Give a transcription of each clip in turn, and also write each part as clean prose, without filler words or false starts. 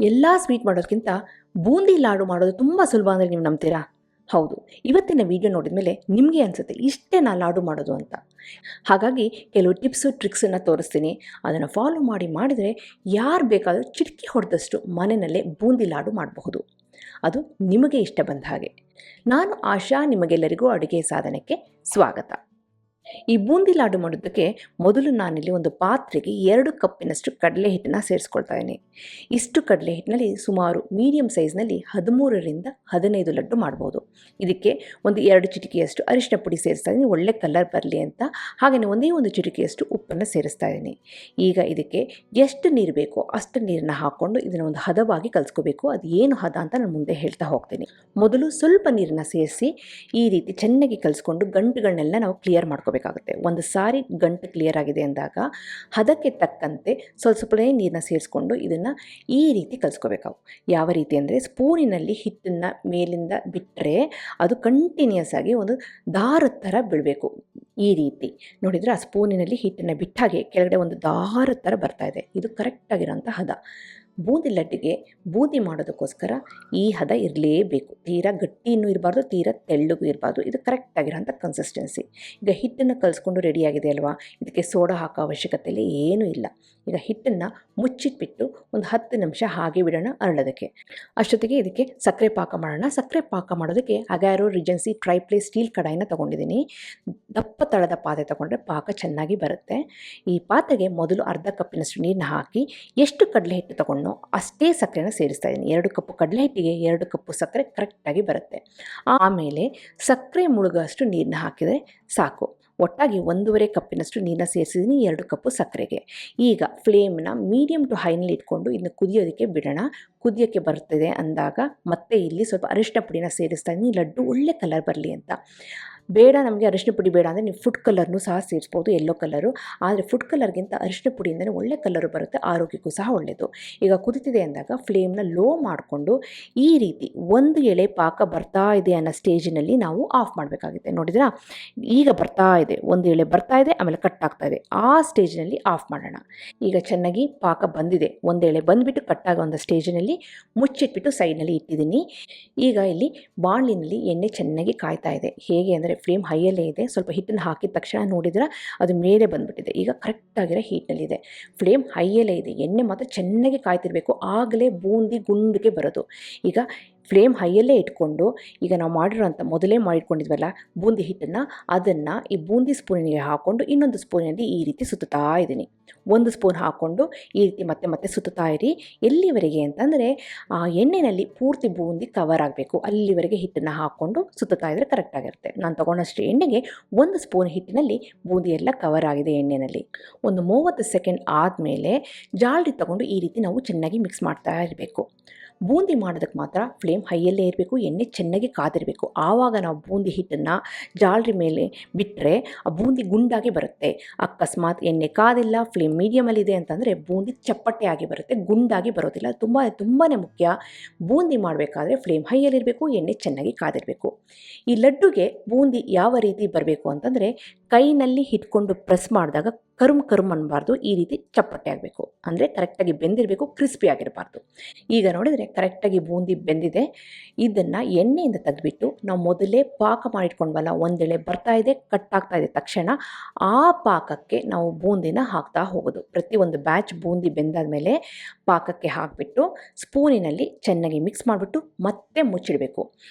ಎಲ್ಲ ಸ್ವೀಟ್ ಮಾಡೋದಕ್ಕಿಂತ ಬೂಂದಿ ಲಾಡು ಮಾಡೋದು ತುಂಬ ಸುಲಭ ಅಂದರೆ ನೀವು ನಂಬ್ತೀರಾ? ಹೌದು. ಇವತ್ತಿನ ವಿಡಿಯೋ ನೋಡಿದ ಮೇಲೆ ನಿಮಗೆ ಅನಿಸುತ್ತೆ ಇಷ್ಟೇ ನಾ ಲಾಡು ಮಾಡೋದು ಅಂತ. ಹಾಗಾಗಿ ಕೆಲವು ಟಿಪ್ಸು ಟ್ರಿಕ್ಸನ್ನು ತೋರಿಸ್ತೀನಿ. ಅದನ್ನು ಫಾಲೋ ಮಾಡಿದರೆ ಯಾರು ಬೇಕಾದರೂ ಚಿಟಿಕೆ ಹೊಡೆದಷ್ಟು ಮನೆಯಲ್ಲೇ ಬೂಂದಿ ಲಾಡು ಮಾಡಬಹುದು. ಅದು ನಿಮಗೆ ಇಷ್ಟ ಬಂದ ಹಾಗೆ. ನಾನು ಆಶಾ, ನಿಮಗೆಲ್ಲರಿಗೂ ಅಡುಗೆ ಸಾಧನಕ್ಕೆ ಸ್ವಾಗತ. ಈ ಬೂಂದಿ ಲಾಡು ಮಾಡೋದಕ್ಕೆ ಮೊದಲು ನಾನಿಲ್ಲಿ ಒಂದು ಪಾತ್ರೆಗೆ 2 ಕಪ್ಪಿನಷ್ಟು ಕಡಲೆ ಹಿಟ್ಟನ್ನು ಸೇರಿಸ್ಕೊಳ್ತಾ ಇದ್ದೀನಿ. ಇಷ್ಟು ಕಡಲೆ ಹಿಟ್ಟಿನಲ್ಲಿ ಸುಮಾರು ಮೀಡಿಯಮ್ ಸೈಜ್ನಲ್ಲಿ 13ರಿಂದ 15 ಲಡ್ಡು ಮಾಡ್ಬೋದು. ಇದಕ್ಕೆ ಒಂದು 2 ಚಿಟಿಕೆಯಷ್ಟು ಅರಿಶಿನ ಪುಡಿ ಸೇರಿಸ್ತಾ ಇದ್ದೀನಿ, ಒಳ್ಳೆ ಕಲರ್ ಬರಲಿ ಅಂತ. ಹಾಗೆಯೇ ಒಂದೇ ಒಂದು ಚಿಟಿಕೆಯಷ್ಟು ಉಪ್ಪನ್ನು ಸೇರಿಸ್ತಾ ಇದ್ದೀನಿ. ಈಗ ಇದಕ್ಕೆ ಎಷ್ಟು ನೀರು ಬೇಕೋ ಅಷ್ಟು ನೀರನ್ನು ಹಾಕ್ಕೊಂಡು ಇದನ್ನು ಒಂದು ಹದವಾಗಿ ಕಲಿಸ್ಕೋಬೇಕು. ಅದು ಏನು ಹದ ಅಂತ ನಾನು ಮುಂದೆ ಹೇಳ್ತಾ ಹೋಗ್ತೀನಿ. ಮೊದಲು ಸ್ವಲ್ಪ ನೀರನ್ನು ಸೇರಿಸಿ ಈ ರೀತಿ ಚೆನ್ನಾಗಿ ಕಲಿಸ್ಕೊಂಡು ಗಂಟುಗಳನ್ನೆಲ್ಲ ನಾವು ಕ್ಲಿಯರ್ ಮಾಡ್ಕೋಬೇಕಾಗುತ್ತೆ. ಒಂದು ಸಾರಿ ಗಂಟು ಕ್ಲಿಯರ್ ಆಗಿದೆ ಅಂದಾಗ ಹದಕ್ಕೆ ತಕ್ಕಂತೆ ಸ್ವಲ್ಪನೇ ನೀರನ್ನ ಸೇರಿಸ್ಕೊಂಡು ಇದನ್ನು ಈ ರೀತಿ ಕಲಿಸ್ಕೋಬೇಕು. ಯಾವ ರೀತಿ ಅಂದರೆ ಸ್ಪೂನಿನಲ್ಲಿ ಹಿಟ್ಟನ್ನು ಮೇಲಿಂದ ಬಿಟ್ಟರೆ ಅದು ಕಂಟಿನ್ಯೂಸ್ ಆಗಿ ಒಂದು ದಾರದ ಥರ ಬೀಳಬೇಕು. ಈ ರೀತಿ ನೋಡಿದರೆ ಆ ಸ್ಪೂನಿನಲ್ಲಿ ಹಿಟ್ಟನ್ನು ಬಿಟ್ಟಾಗೆ ಕೆಳಗಡೆ ಒಂದು ದಾರದ ಥರ ಬರ್ತಾ ಇದೆ. ಇದು ಕರೆಕ್ಟಾಗಿರೋಂಥ ಹದ. ಬೂಂದಿ ಲಡ್ಡಿಗೆ ಬೂಂದಿ ಮಾಡೋದಕ್ಕೋಸ್ಕರ ಈ ಹದ ಇರಲೇಬೇಕು. ತೀರಾ ಗಟ್ಟಿನೂ ಇರಬಾರ್ದು, ತೀರಾ ತೆಳ್ಳಗೂ ಇರಬಾರ್ದು. ಇದು ಕರೆಕ್ಟಾಗಿರೋಂಥ ಕನ್ಸಿಸ್ಟೆನ್ಸಿ. ಈಗ ಹಿಟ್ಟನ್ನು ಕಲಿಸ್ಕೊಂಡು ರೆಡಿಯಾಗಿದೆ ಅಲ್ವಾ, ಇದಕ್ಕೆ ಸೋಡಾ ಹಾಕೋ ಅವಶ್ಯಕತೆಯಲ್ಲಿ ಏನೂ ಇಲ್ಲ. ಈಗ ಹಿಟ್ಟನ್ನು ಮುಚ್ಚಿಟ್ಬಿಟ್ಟು ಒಂದು 10 ನಿಮಿಷ ಹಾಗೆ ಬಿಡೋಣ ಅರಳೋದಕ್ಕೆ. ಅಷ್ಟೊತ್ತಿಗೆ ಇದಕ್ಕೆ ಸಕ್ಕರೆ ಪಾಕ ಮಾಡೋಣ. ಸಕ್ಕರೆ ಪಾಕ ಮಾಡೋದಕ್ಕೆ ಅಗ್ಯಾರೋ ರಿಜೆನ್ಸಿ ಟ್ರೈಪ್ಲೇ ಸ್ಟೀಲ್ ಕಡಾಯಿನ ತೊಗೊಂಡಿದ್ದೀನಿ. ದಪ್ಪ ತಳದ ಪಾತ್ರೆ ತೊಗೊಂಡ್ರೆ ಪಾಕ ಚೆನ್ನಾಗಿ ಬರುತ್ತೆ. ಈ ಪಾತ್ರೆಗೆ ಮೊದಲು ಅರ್ಧ ಕಪ್ಪಿನಷ್ಟು ನೀರನ್ನ ಹಾಕಿ ಎಷ್ಟು ಕಡಲೆ ಹಿಟ್ಟು ತೊಗೊಂಡು ಅಷ್ಟೇ ಸಕ್ಕರೆನ ಸೇರಿಸ್ತಾ ಇದ್ದೀನಿ. 2 ಕಪ್ಪು ಕಡಲೆ ಹಿಟ್ಟಿಗೆ 2 ಕಪ್ಪು ಸಕ್ಕರೆ ಕರೆಕ್ಟಾಗಿ ಬರುತ್ತೆ. ಆಮೇಲೆ ಸಕ್ಕರೆ ಮುಳುಗೋಷ್ಟು ನೀರನ್ನ ಹಾಕಿದರೆ ಸಾಕು. ಒಟ್ಟಾಗಿ 1.5 ಕಪ್ಪಿನಷ್ಟು ನೀರನ್ನ ಸೇರಿಸಿದ್ದೀನಿ 2 ಕಪ್ಪು ಸಕ್ಕರೆಗೆ. ಈಗ ಫ್ಲೇಮ್ನ ಮೀಡಿಯಮ್ ಟು ಹೈನಲ್ಲಿ ಇಟ್ಕೊಂಡು ಇದನ್ನು ಕುದಿಯೋದಕ್ಕೆ ಬಿಡೋಣ. ಕುದಿಯೋಕ್ಕೆ ಬರ್ತದೆ ಅಂದಾಗ ಮತ್ತೆ ಇಲ್ಲಿ ಸ್ವಲ್ಪ ಅರಿಶಿನ ಪುಡಿನ ಸೇರಿಸ್ತಾ ಇದ್ದೀನಿ, ಲಡ್ಡು ಒಳ್ಳೆ ಕಲರ್ ಬರಲಿ ಅಂತ. ಬೇಡ ನಮಗೆ ಅರಿಶಿನ ಪುಡಿ ಬೇಡ ಅಂದರೆ ನೀವು ಫುಡ್ ಕಲರ್ನೂ ಸಹ ಸೇರಿಸ್ಬೋದು, ಯೆಲ್ಲೋ ಕಲರು. ಆದರೆ ಫುಡ್ ಕಲರ್ಗಿಂತ ಅರಿಶಿನ ಪುಡಿಯಿಂದಲೇ ಒಳ್ಳೆ ಕಲರು ಬರುತ್ತೆ, ಆರೋಗ್ಯಕ್ಕೂ ಸಹ ಒಳ್ಳೆಯದು. ಈಗ ಕುದಿತಿದೆ ಅಂದಾಗ ಫ್ಲೇಮ್ನ ಲೋ ಮಾಡಿಕೊಂಡು ಈ ರೀತಿ 1 ಎಳೆ ಪಾಕ ಬರ್ತಾ ಇದೆ ಅನ್ನೋ ಸ್ಟೇಜಿನಲ್ಲಿ ನಾವು ಆಫ್ ಮಾಡಬೇಕಾಗುತ್ತೆ. ನೋಡಿದ್ರಾ, ಈಗ ಬರ್ತಾ ಇದೆ, 1 ಎಳೆ ಬರ್ತಾ ಇದೆ, ಆಮೇಲೆ ಕಟ್ ಆಗ್ತಾ ಇದೆ. ಆ ಸ್ಟೇಜ್ನಲ್ಲಿ ಆಫ್ ಮಾಡೋಣ. ಈಗ ಚೆನ್ನಾಗಿ ಪಾಕ ಬಂದಿದೆ, 1 ಎಳೆ ಬಂದುಬಿಟ್ಟು ಕಟ್ಟಾಗೋ ಒಂದು ಸ್ಟೇಜಿನಲ್ಲಿ ಮುಚ್ಚಿಟ್ಬಿಟ್ಟು ಸೈಡ್ನಲ್ಲಿ ಇಟ್ಟಿದ್ದೀನಿ. ಈಗ ಇಲ್ಲಿ ಬಾಣಲಿನಲ್ಲಿ ಎಣ್ಣೆ ಚೆನ್ನಾಗಿ ಕಾಯ್ತಾ ಇದೆ. ಹೇಗೆ ಅಂದರೆ ಫ್ಲೇಮ್ ಹೈಯಲ್ಲೇ ಇದೆ. ಸ್ವಲ್ಪ ಹಿಟ್ಟನ್ನು ಹಾಕಿದ ತಕ್ಷಣ ನೋಡಿದ್ರೆ ಅದು ಮೇಲೆ ಬಂದುಬಿಟ್ಟಿದೆ. ಈಗ ಕರೆಕ್ಟಾಗಿರೋ ಹೀಟ್ನಲ್ಲಿದೆ, ಫ್ಲೇಮ್ ಹೈಯಲ್ಲೇ ಇದೆ. ಎಣ್ಣೆ ಮಾತ್ರ ಚೆನ್ನಾಗಿ ಕಾಯ್ತಿರಬೇಕು, ಆಗಲೇ ಬೂಂದಿ ಗುಂಡಿಗೆ ಬರೋದು. ಈಗ ಫ್ಲೇಮ್ ಹೈಯಲ್ಲೇ ಇಟ್ಕೊಂಡು ಈಗ ನಾವು ಮಾಡಿರೋಂಥ ಮೊದಲೇ ಮಾಡಿಟ್ಕೊಂಡಿದ್ವಲ್ಲ ಬೂಂದಿ ಹಿಟ್ಟನ್ನು, ಅದನ್ನು ಈ ಬೂಂದಿ ಸ್ಪೂನಿಗೆ ಹಾಕ್ಕೊಂಡು ಇನ್ನೊಂದು ಸ್ಪೂನಲ್ಲಿ ಈ ರೀತಿ ಸುತ್ತಾ ಇದ್ದೀನಿ. 1 ಸ್ಪೂನ್ ಹಾಕ್ಕೊಂಡು ಈ ರೀತಿ ಮತ್ತೆ ಸುತ್ತಾ ಇರಿ. ಎಲ್ಲಿವರೆಗೆ ಅಂತಂದರೆ ಆ ಎಣ್ಣೆಯಲ್ಲಿ ಪೂರ್ತಿ ಬೂಂದಿ ಕವರ್ ಆಗಬೇಕು, ಅಲ್ಲಿವರೆಗೆ ಹಿಟ್ಟನ್ನು ಹಾಕ್ಕೊಂಡು ಸುತ್ತಾ ಇದ್ದರೆ ಕರೆಕ್ಟಾಗಿರುತ್ತೆ. ನಾನು ತೊಗೊಂಡಷ್ಟು ಎಣ್ಣೆಗೆ 1 ಸ್ಪೂನ್ ಹಿಟ್ಟಿನಲ್ಲಿ ಬೂಂದಿ ಎಲ್ಲ ಕವರ್ ಆಗಿದೆ ಎಣ್ಣೆಯಲ್ಲಿ. ಒಂದು 30 ಸೆಕೆಂಡ್ ಆದಮೇಲೆ ಜಾಲ್ರಿ ತೊಗೊಂಡು ಈ ರೀತಿ ನಾವು ಚೆನ್ನಾಗಿ ಮಿಕ್ಸ್ ಮಾಡ್ತಾ ಇರಬೇಕು. ಬೂಂದಿ ಮಾಡೋದಕ್ಕೆ ಮಾತ್ರ ಫ್ಲೇಮ್ ಹೈಯಲ್ಲೇ ಇರಬೇಕು, ಎಣ್ಣೆ ಚೆನ್ನಾಗಿ ಕಾದಿರಬೇಕು. ಆವಾಗ ನಾವು ಬೂಂದಿ ಹಿಟ್ಟನ್ನು ಜಾಲ್ರಿ ಮೇಲೆ ಬಿಟ್ಟರೆ ಆ ಬೂಂದಿ ಗುಂಡಾಗಿ ಬರುತ್ತೆ. ಅಕಸ್ಮಾತ್ ಎಣ್ಣೆ ಕಾದಿಲ್ಲ, ಫ್ಲೇಮ್ ಮೀಡಿಯಮಲ್ಲಿದೆ ಅಂತಂದರೆ ಬೂಂದಿ ಚಪ್ಪಟೆ ಆಗಿ ಬರುತ್ತೆ, ಗುಂಡಾಗಿ ಬರೋದಿಲ್ಲ. ತುಂಬಾ ಮುಖ್ಯ. ಬೂಂದಿ ಮಾಡಬೇಕಾದ್ರೆ ಫ್ಲೇಮ್ ಹೈಯಲ್ಲಿರಬೇಕು, ಎಣ್ಣೆ ಚೆನ್ನಾಗಿ ಕಾದಿರಬೇಕು. ಈ ಲಡ್ಡುಗೆ ಬೂಂದಿ ಯಾವ ರೀತಿ ಬರಬೇಕು ಅಂತಂದರೆ ಕೈನಲ್ಲಿ ಹಿಟ್ಕೊಂಡು ಪ್ರೆಸ್ ಮಾಡಿದಾಗ ಕರುಮ್ ಅನ್ನಬಾರ್ದು, ಈ ರೀತಿ ಚಪ್ಪಟೆ ಆಗಬೇಕು. ಅಂದರೆ ಕರೆಕ್ಟಾಗಿ ಬೆಂದಿರಬೇಕು, ಕ್ರಿಸ್ಪಿ ಆಗಿರಬಾರ್ದು. ಈಗ ನೋಡಿದರೆ ಕರೆಕ್ಟಾಗಿ ಬೂಂದಿ ಬೆಂದಿದೆ. ಇದನ್ನು ಎಣ್ಣೆಯಿಂದ ತೆಗೆದುಬಿಟ್ಟು ನಾವು ಮೊದಲೇ ಪಾಕ ಮಾಡಿಟ್ಕೊಂಡ್ವಲ್ಲ, 1 ಎಳೆ ಬರ್ತಾ ಇದೆ, ಕಟ್ ಆಗ್ತಾ ಇದೆ ತಕ್ಷಣ ಆ ಪಾಕಕ್ಕೆ ನಾವು ಬೂಂದಿನ ಹಾಕ್ತಾ ಹೋಗೋದು. ಪ್ರತಿಯೊಂದು ಬ್ಯಾಚ್ ಬೂಂದಿ ಬೆಂದಾದ ಮೇಲೆ ಪಾಕಕ್ಕೆ ಹಾಕಿಬಿಟ್ಟು ಸ್ಪೂನಿನಲ್ಲಿ ಚೆನ್ನಾಗಿ ಮಿಕ್ಸ್ ಮಾಡಿಬಿಟ್ಟು ಮತ್ತೆ ಮುಚ್ಚಿಡಬೇಕು.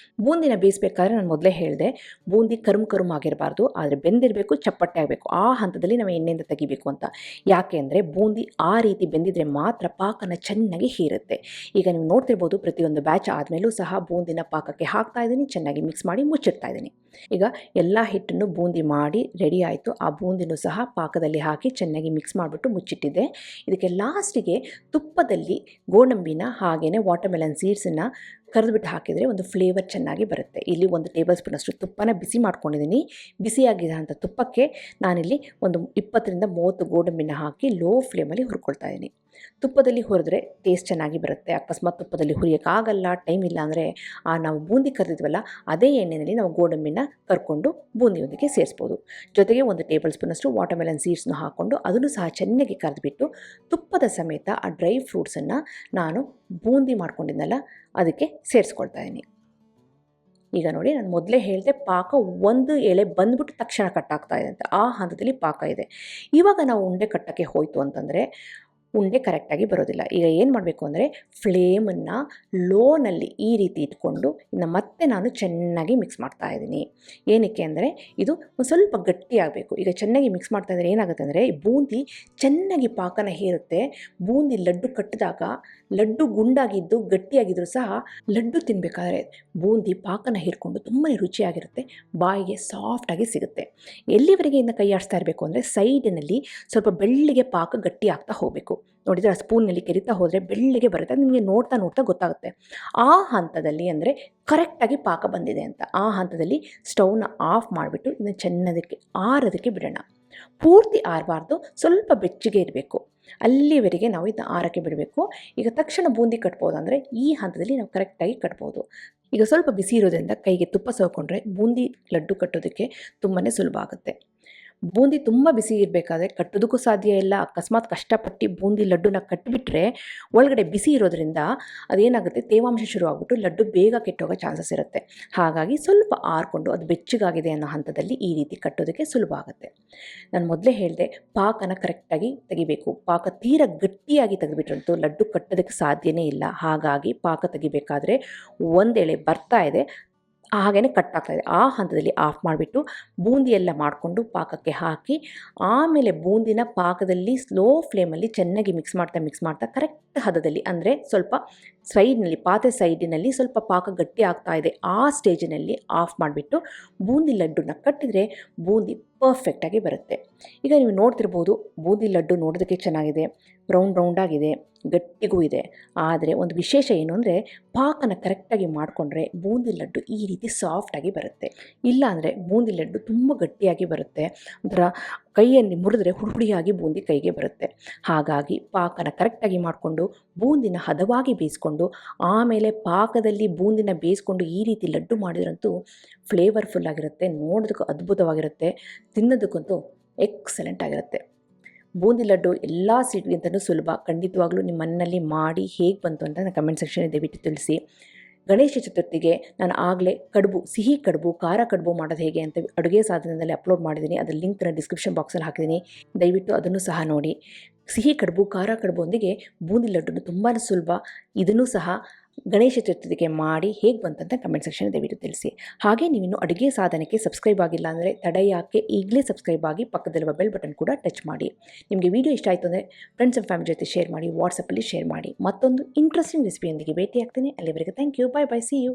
ಬೂಂದಿನ ಬೇಯಿಸಬೇಕಾದ್ರೆ ನಾನು ಮೊದಲೇ ಹೇಳಿದೆ, ಬೂಂದಿ ಕರುಮ್ ಆಗಿರಬಾರ್ದು, ಆದರೆ ಬೆಂದಿರಬೇಕು, ಚಪ್ಪಟೆ ಆಗಬೇಕು. ಆ ಹಂತದಲ್ಲಿ ನಾವು ಎಣ್ಣೆಯಿಂದ ತೆಗಿಬೇಕು ಅಂತ. ಯಾಕೆ ಅಂದರೆ ಬೂಂದಿ ಆ ರೀತಿ ಬೆಂದಿದ್ರೆ ಮಾತ್ರ ಪಾಕನ ಚೆನ್ನಾಗಿ ಹೀರುತ್ತೆ. ಈಗ ನೀವು ನೋಡ್ತಿರ್ಬೋದು, ಪ್ರತಿಯೊಂದು ಬ್ಯಾಚ್ ಆದಮೇಲೂ ಸಹ ಬೂಂದಿನ ಪಾಕಕ್ಕೆ ಹಾಕ್ತಾ ಇದ್ದೀನಿ, ಚೆನ್ನಾಗಿ ಮಿಕ್ಸ್ ಮಾಡಿ ಮುಚ್ಚಿಡ್ತಾ ಇದ್ದೀನಿ. ಈಗ ಎಲ್ಲ ಹಿಟ್ಟನ್ನು ಬೂಂದಿ ಮಾಡಿ ರೆಡಿ ಆಯಿತು. ಆ ಬೂಂದಿನೂ ಸಹ ಪಾಕದಲ್ಲಿ ಹಾಕಿ ಚೆನ್ನಾಗಿ ಮಿಕ್ಸ್ ಮಾಡಿಬಿಟ್ಟು ಮುಚ್ಚಿಟ್ಟಿದ್ದೆ. ಇದಕ್ಕೆ ಲಾಸ್ಟಿಗೆ ತುಪ್ಪದಲ್ಲಿ ಗೋಡಂಬಿನ ಹಾಗೆಯೇ ವಾಟರ್ಮೆಲನ್ ಸೀಡ್ಸನ್ನು ಕರೆದುಬಿಟ್ಟು ಹಾಕಿದರೆ ಒಂದು ಫ್ಲೇವರ್ ಚೆನ್ನಾಗಿ ಬರುತ್ತೆ. ಇಲ್ಲಿ 1 ಟೇಬಲ್ ಸ್ಪೂನಷ್ಟು ತುಪ್ಪನ ಬಿಸಿ ಮಾಡ್ಕೊಂಡಿದ್ದೀನಿ. ಬಿಸಿಯಾಗಿರೋಂಥ ತುಪ್ಪಕ್ಕೆ ನಾನಿಲ್ಲಿ ಒಂದು 20ರಿಂದ 30 ಗೋಡಂಬಿನ ಹಾಕಿ ಲೋ ಫ್ಲೇಮಲ್ಲಿ ಹುರ್ಕೊಳ್ತಾ ಇದ್ದೀನಿ. ತುಪ್ಪದಲ್ಲಿ ಹುರಿದ್ರೆ ಟೇಸ್ಟ್ ಚೆನ್ನಾಗಿ ಬರುತ್ತೆ. ಅಕಸ್ಮಾತ್ ತುಪ್ಪದಲ್ಲಿ ಹುರಿಯೋಕ್ಕಾಗಲ್ಲ, ಟೈಮ್ ಇಲ್ಲ ಅಂದರೆ ನಾವು ಬೂಂದಿ ಕರೆದಿದ್ವಲ್ಲ ಅದೇ ಎಣ್ಣೆಯಲ್ಲಿ ನಾವು ಗೋಡಂಬಿನ ಕರ್ಕೊಂಡು ಬೂಂದಿಯೊಂದಿಗೆ ಸೇರಿಸ್ಬೋದು. ಜೊತೆಗೆ 1 ಟೇಬಲ್ ಸ್ಪೂನಷ್ಟು ವಾಟರ್ಮೆಲನ್ ಸೀಡ್ಸ್ನ ಹಾಕ್ಕೊಂಡು ಅದನ್ನು ಸಹ ಚೆನ್ನಾಗಿ ಕರೆದುಬಿಟ್ಟು ತುಪ್ಪದ ಸಮೇತ ಆ ಡ್ರೈ ಫ್ರೂಟ್ಸನ್ನು ನಾನು ಬೂಂದಿ ಮಾಡ್ಕೊಂಡಿದ್ನಲ್ಲ ಅದಕ್ಕೆ ಸೇರಿಸ್ಕೊಳ್ತಾ ಇದ್ದೀನಿ. ಈಗ ನೋಡಿ, ನಾನು ಮೊದಲೇ ಹೇಳಿದೆ ಪಾಕ ಒಂದು ಎಳೆ ಬಂದ್ಬಿಟ್ಟು ತಕ್ಷಣ ಕಟ್ಟಾಗ್ತಾ ಇದೆ ಅಂತ. ಆ ಹಂತದಲ್ಲಿ ಪಾಕ ಇದೆ. ಇವಾಗ ನಾವು ಉಂಡೆ ಕಟ್ಟೋಕ್ಕೆ ಹೋಯಿತು ಅಂತಂದರೆ ಉಂಡೆ ಕರೆಕ್ಟಾಗಿ ಬರೋದಿಲ್ಲ. ಈಗ ಏನು ಮಾಡಬೇಕು ಅಂದರೆ ಫ್ಲೇಮನ್ನು ಲೋನಲ್ಲಿ ಈ ರೀತಿ ಇಟ್ಕೊಂಡು ಇನ್ನು ಮತ್ತೆ ನಾನು ಚೆನ್ನಾಗಿ ಮಿಕ್ಸ್ ಮಾಡ್ತಾ ಇದ್ದೀನಿ. ಏನಕ್ಕೆ ಅಂದರೆ ಇದು ಒಂದು ಸ್ವಲ್ಪ ಗಟ್ಟಿಯಾಗಬೇಕು. ಈಗ ಚೆನ್ನಾಗಿ ಮಿಕ್ಸ್ ಮಾಡ್ತಾ ಇದ್ದರೆ ಏನಾಗುತ್ತೆ ಅಂದರೆ ಬೂಂದಿ ಚೆನ್ನಾಗಿ ಪಾಕನ ಹೀರುತ್ತೆ. ಬೂಂದಿ ಲಡ್ಡು ಕಟ್ಟಿದಾಗ ಲಡ್ಡು ಗುಂಡಾಗಿದ್ದು ಗಟ್ಟಿಯಾಗಿದ್ದರೂ ಸಹ ಲಡ್ಡು ತಿನ್ನಬೇಕಾದ್ರೆ ಬೂಂದಿ ಪಾಕನ ಹೀರ್ಕೊಂಡು ತುಂಬಾ ರುಚಿಯಾಗಿರುತ್ತೆ, ಬಾಯಿಗೆ ಸಾಫ್ಟಾಗಿ ಸಿಗುತ್ತೆ. ಎಲ್ಲಿವರೆಗೆ ಇನ್ನು ಕೈ ಆಡಿಸ್ತಾ ಇರಬೇಕು ಅಂದರೆ ಸೈಡಿನಲ್ಲಿ ಸ್ವಲ್ಪ ಬೆಳ್ಳಿಗೆ ಪಾಕ ಗಟ್ಟಿ ಆಗ್ತಾ ಹೋಗಬೇಕು. ನೋಡಿದರೆ ಆ ಸ್ಪೂನ್ನಲ್ಲಿ ಕೆರಿತಾ ಹೋದರೆ ಬೆಳ್ಳಿಗೆ ಬರುತ್ತೆ. ಅದು ನಿಮಗೆ ನೋಡ್ತಾ ನೋಡ್ತಾ ಗೊತ್ತಾಗುತ್ತೆ. ಆ ಹಂತದಲ್ಲಿ ಅಂದರೆ ಕರೆಕ್ಟಾಗಿ ಪಾಕ ಬಂದಿದೆ ಅಂತ. ಆ ಹಂತದಲ್ಲಿ ಸ್ಟವ್ನ ಆಫ್ ಮಾಡಿಬಿಟ್ಟು ಇದನ್ನು ಚೆನ್ನಾಗಿ ಆರೋದಕ್ಕೆ ಬಿಡೋಣ. ಪೂರ್ತಿ ಆರಬಾರ್ದು, ಸ್ವಲ್ಪ ಬೆಚ್ಚಗೆ ಇರಬೇಕು. ಅಲ್ಲಿವರೆಗೆ ನಾವು ಇದನ್ನ ಆರಕ್ಕೆ ಬಿಡಬೇಕು. ಈಗ ತಕ್ಷಣ ಬೂಂದಿ ಕಟ್ಬೋದು ಅಂದರೆ ಈ ಹಂತದಲ್ಲಿ ನಾವು ಕರೆಕ್ಟಾಗಿ ಕಟ್ಬೋದು. ಈಗ ಸ್ವಲ್ಪ ಬಿಸಿ ಇರೋದ್ರಿಂದ ಕೈಗೆ ತುಪ್ಪ ಸವಕೊಂಡ್ರೆ ಬೂಂದಿ ಲಡ್ಡು ಕಟ್ಟೋದಕ್ಕೆ ತುಂಬಾ ಸುಲಭ ಆಗುತ್ತೆ. ಬೂಂದಿ ತುಂಬ ಬಿಸಿ ಇರಬೇಕಾದ್ರೆ ಕಟ್ಟೋದಕ್ಕೂ ಸಾಧ್ಯ ಇಲ್ಲ. ಅಕಸ್ಮಾತ್ ಕಷ್ಟಪಟ್ಟು ಬೂಂದಿ ಲಡ್ಡುನ ಕಟ್ಟಿಬಿಟ್ರೆ ಒಳಗಡೆ ಬಿಸಿ ಇರೋದ್ರಿಂದ ಅದೇನಾಗುತ್ತೆ, ತೇವಾಂಶ ಶುರುವಾಗ್ಬಿಟ್ಟು ಲಡ್ಡು ಬೇಗ ಕೆಟ್ಟೋಗೋ ಚಾನ್ಸಸ್ ಇರುತ್ತೆ. ಹಾಗಾಗಿ ಸ್ವಲ್ಪ ಆರಿಕೊಂಡು ಅದು ಬೆಚ್ಚಗಾಗಿದೆ ಅನ್ನೋ ಹಂತದಲ್ಲಿ ಈ ರೀತಿ ಕಟ್ಟೋದಕ್ಕೆ ಸುಲಭ ಆಗುತ್ತೆ. ನಾನು ಮೊದಲೇ ಹೇಳಿದೆ, ಪಾಕನ ಕರೆಕ್ಟಾಗಿ ತೆಗಿಬೇಕು. ಪಾಕ ತೀರ ಗಟ್ಟಿಯಾಗಿ ತೆಗೆದುಬಿಟ್ರಂತೂ ಲಡ್ಡು ಕಟ್ಟೋದಕ್ಕೆ ಸಾಧ್ಯನೇ ಇಲ್ಲ. ಹಾಗಾಗಿ ಪಾಕ ತೆಗಿಬೇಕಾದ್ರೆ ಒಂದೆಳೆ ಬರ್ತಾ ಇದೆ, ಹಾಗೆಯೇ ಕಟ್ಟಾಗ್ತಾ ಇದೆ. ಆ ಹಂತದಲ್ಲಿ ಆಫ್ ಮಾಡಿಬಿಟ್ಟು ಬೂಂದಿ ಎಲ್ಲ ಮಾಡಿಕೊಂಡು ಪಾಕಕ್ಕೆ ಹಾಕಿ ಆಮೇಲೆ ಬೂಂದಿನ ಪಾಕದಲ್ಲಿ ಸ್ಲೋ ಫ್ಲೇಮಲ್ಲಿ ಚೆನ್ನಾಗಿ ಮಿಕ್ಸ್ ಮಾಡ್ತಾ ಕರೆಕ್ಟ್ ಹದದಲ್ಲಿ, ಅಂದರೆ ಸ್ವಲ್ಪ ಸೈಡ್ನಲ್ಲಿ ಪಾತ್ರೆ ಸೈಡಿನಲ್ಲಿ ಸ್ವಲ್ಪ ಪಾಕ ಗಟ್ಟಿ ಆಗ್ತಾ ಇದೆ, ಆ ಸ್ಟೇಜಿನಲ್ಲಿ ಆಫ್ ಮಾಡಿಬಿಟ್ಟು ಬೂಂದಿ ಲಡ್ಡುನ ಕಟ್ಟಿದರೆ ಬೂಂದಿ ಪರ್ಫೆಕ್ಟಾಗಿ ಬರುತ್ತೆ. ಈಗ ನೀವು ನೋಡ್ತಿರ್ಬೋದು, ಬೂಂದಿ ಲಡ್ಡು ನೋಡೋದಕ್ಕೆ ಚೆನ್ನಾಗಿದೆ, ರೌಂಡಾಗಿದೆ, ಗಟ್ಟಿಗೂ ಇದೆ. ಆದರೆ ಒಂದು ವಿಶೇಷ ಏನು ಅಂದರೆ ಪಾಕನ ಕರೆಕ್ಟಾಗಿ ಮಾಡಿಕೊಂಡ್ರೆ ಬೂಂದಿ ಲಡ್ಡು ಈ ರೀತಿ ಸಾಫ್ಟಾಗಿ ಬರುತ್ತೆ. ಇಲ್ಲ ಅಂದರೆ ಬೂಂದಿ ಲಡ್ಡು ತುಂಬ ಗಟ್ಟಿಯಾಗಿ ಬರುತ್ತೆ, ಒಂಥರ ಕೈಯಲ್ಲಿ ಮುರಿದ್ರೆ ಹುಡಿಯಾಗಿ ಬೂಂದಿ ಕೈಗೆ ಬರುತ್ತೆ. ಹಾಗಾಗಿ ಪಾಕನ ಕರೆಕ್ಟಾಗಿ ಮಾಡಿಕೊಂಡು ಬೂಂದಿನ ಹದವಾಗಿ ಬೇಯಿಸ್ಕೊಂಡು ಆಮೇಲೆ ಪಾಕದಲ್ಲಿ ಬೂಂದಿನ ಬೇಯಿಸ್ಕೊಂಡು ಈ ರೀತಿ ಲಡ್ಡು ಮಾಡಿದ್ರಂತೂ ಫ್ಲೇವರ್ಫುಲ್ ಆಗಿರುತ್ತೆ, ನೋಡೋದಕ್ಕೂ ಅದ್ಭುತವಾಗಿರುತ್ತೆ, ತಿನ್ನೋದಕ್ಕಂತೂ ಎಕ್ಸಲೆಂಟ್ ಆಗಿರುತ್ತೆ. ಬೂಂದಿ ಲಡ್ಡು ಎಲ್ಲ ಸ್ವೀಟ್ಗಿಂತಲೂ ಸುಲಭ. ಖಂಡಿತವಾಗ್ಲೂ ನಿಮ್ಮ ಮನೆಯಲ್ಲಿ ಮಾಡಿ ಹೇಗೆ ಬಂತು ಅಂತ ನನ್ನ ಕಮೆಂಟ್ ಸೆಕ್ಷನಲ್ಲಿ ದಯವಿಟ್ಟು ತಿಳಿಸಿ. ಗಣೇಶ ಚತುರ್ಥಿಗೆ ನಾನು ಆಗಲೇ ಕಡುಬು, ಸಿಹಿ ಕಡುಬು, ಖಾರ ಕಡುಬು ಮಾಡೋದು ಹೇಗೆ ಅಂತ ಅಡುಗೆ ಸಾಧನದಲ್ಲಿ ಅಪ್ಲೋಡ್ ಮಾಡಿದ್ದೀನಿ. ಅದರ ಲಿಂಕ್ನ ಡಿಸ್ಕ್ರಿಪ್ಷನ್ ಬಾಕ್ಸಲ್ಲಿ ಹಾಕಿದ್ದೀನಿ, ದಯವಿಟ್ಟು ಅದನ್ನು ಸಹ ನೋಡಿ. ಸಿಹಿ ಕಡುಬು, ಖಾರ ಕಡುಬೊಂದಿಗೆ ಬೂಂದಿ ಲಡ್ಡು ತುಂಬಾ ಸುಲಭ. ಇದನ್ನು ಸಹ ಗಣೇಶ ಚತುರ್ಥಿಗೆ ಮಾಡಿ ಹೇಗೆ ಬಂತಂತ ಕಮೆಂಟ್ ಸೆಕ್ಷನ್ ದಯವಿಟ್ಟು ತಿಳಿಸಿ. ಹಾಗೆ ನೀವಿನ್ನು ಅಡುಗೆ ಸಾಧನಕ್ಕೆ ಸಬ್ಸ್ಕ್ರೈಬ್ ಆಗಿಲ್ಲ ಅಂದರೆ ತಡ ಯಾಕೆ, ಈಗಲೇ ಸಬ್ಸ್ಕ್ರೈಬ್ ಆಗಿ ಪಕ್ಕದಲ್ಲಿರುವ ಬೆಲ್ ಬಟನ್ ಕೂಡ ಟಚ್ ಮಾಡಿ. ನಿಮಗೆ ವಿಡಿಯೋ ಇಷ್ಟ ಆಯಿತು ಅಂದರೆ ಫ್ರೆಂಡ್ಸ್ ಆ್ಯಂಡ್ ಫ್ಯಾಮಿಲಿ ಜೊತೆ ಶೇರ್ ಮಾಡಿ, ವಾಟ್ಸಪ್ಪಲ್ಲಿ ಶೇರ್ ಮಾಡಿ. ಮತ್ತೊಂದು ಇಂಟ್ರೆಸ್ಟಿಂಗ್ ರೆಸಿಪಿಯೊಂದಿಗೆ ಭೇಟಿ ಆಗ್ತೀನಿ. ಅಲ್ಲಿವರೆಗೆ thank you, bye bye, see you.